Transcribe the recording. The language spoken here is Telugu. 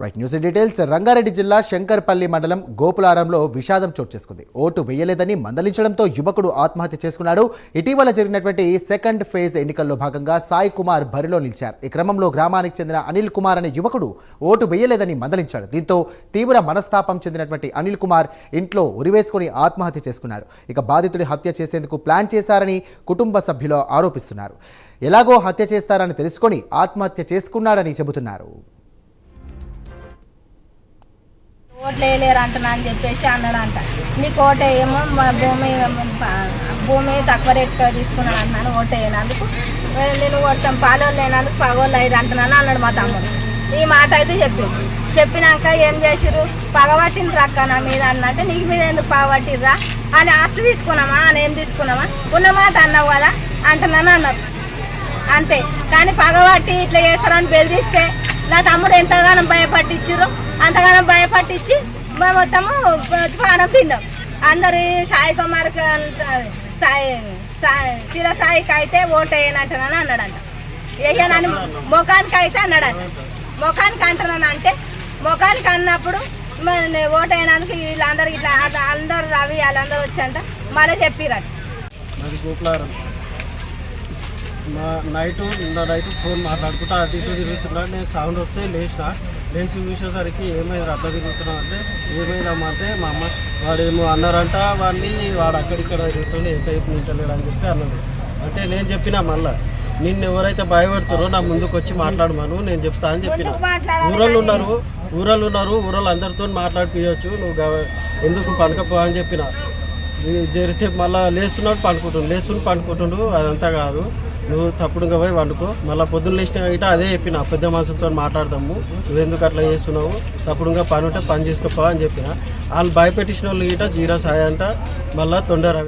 Right news details. రంగారెడ్డి జిల్లా శంకర్పల్లి మండలం గోపులారంలో విషాదం చోటు చేసుకుంది. ఓటు వేయలేదని మందలించడంతో యువకుడు ఆత్మహత్య చేసుకున్నాడు. ఇటీవల జరిగినటువంటి సెకండ్ ఫేజ్ ఎన్నికల్లో భాగంగా సాయి కుమార్ బరిలో నిలిచారు. ఈ క్రమంలో గ్రామానికి చెందిన అనిల్ కుమార్ అనే యువకుడు ఓటు వేయలేదని మందలించాడు. దీంతో తీవ్ర మనస్తాపం చెందినటువంటి అనిల్ కుమార్ ఇంట్లో ఉరివేసుకుని ఆత్మహత్య చేసుకున్నాడు. ఇక బాధితుడి హత్య చేసేందుకు ప్లాన్ చేశారని కుటుంబ సభ్యులు ఆరోపిస్తున్నారు. ఎలాగో హత్య చేస్తారని తెలుసుకొని ఆత్మహత్య చేసుకున్నాడని చెబుతున్నారు. ఓట్లు వేయలేరు అంటున్నా అని చెప్పేసి అన్నాడంట. నీకు ఓటు వేయమో భూమి తక్కువ రేటుతో తీసుకున్నాను అంటున్నాను, ఓటు వేయనందుకు నేను కొడతాం పాలోళ్ళు లేనందుకు పగోళ్ళు అయ్యారు అంటున్నాను అన్నాడు మా తమ్ముడు. ఈ మాట అయితే చెప్పినాక ఏం చేసిర్రు, పగబట్టిండ్రు అక్క నా మీద అన్నంటే నీకు మీద ఎందుకు పగబట్టిర్రా అని ఆస్తి తీసుకున్నామా అని ఏం తీసుకున్నామా ఉన్న మాట అన్నావు కదా అంటున్నాను అన్నారు అంతే. కానీ పగబట్టి ఇట్లా చేస్తారని బెదిరిస్తే నా తమ్ముడు ఎంతగానో భయపట్టించారు. అంతగానో భయపట్టించి మేము మొత్తము పానం తిన్నాం. అందరు సాయి కుమార్కి సాయికి అయితే ఓటు వేయనంటున్నాను అన్నాడంట. వేయనని ముఖానికి అయితే అన్నాడంట. ముఖానికి అంటున్నాను అంటే ముఖానికి అన్నప్పుడు ఓటు అయినందుకు వీళ్ళందరికి ఇట్లా అందరు రవి వాళ్ళందరూ వచ్చంట మళ్ళీ చెప్పిరట. నిన్న నైట్ ఫోన్ మాట్లాడుకుంటా అటు ఇటు తిరుగుతున్నాడు. నేను సౌండ్ వస్తే లేచి చూసేసరికి ఏమైంది అట్లా తిరుగుతున్నావు అంటే ఏమైందమ్మా అంటే మా అమ్మ వాడేమో అన్నారంట వాడు అక్కడిక్కడ తిరుగుతుండే ఎంతైపు నింటలేడు అని చెప్పి అన్నాడు. అంటే నేను చెప్పినా మళ్ళీ నిన్ను ఎవరైతే భయపెడతారో నా ముందుకు వచ్చి మాట్లాడమను నేను చెప్తా అని చెప్పిన. ఊరలు ఉన్నారు ఊరలు అందరితో మాట్లాడిపోయచ్చు, నువ్వు ఎందుకు పనుకపో అని చెప్పిన. జరిసేపు మళ్ళీ లేచుని పండుకుంటుండు అదంతా కాదు, నువ్వు తప్పుడుగా పోయి వండుకో. మళ్ళీ పొద్దున్న లేచిన ఇట అదే చెప్పిన, పెద్ద మనుషులతో మాట్లాడదాము, నువ్వు ఎందుకు అట్లా చేస్తున్నావు, తప్పుడుగా పని ఉంటే పని చేసుకోపో అని చెప్పిన. వాళ్ళు భయపెట్టించిన వాళ్ళు ఇట జీరా సాయి అంట, మళ్ళీ తొండరవి.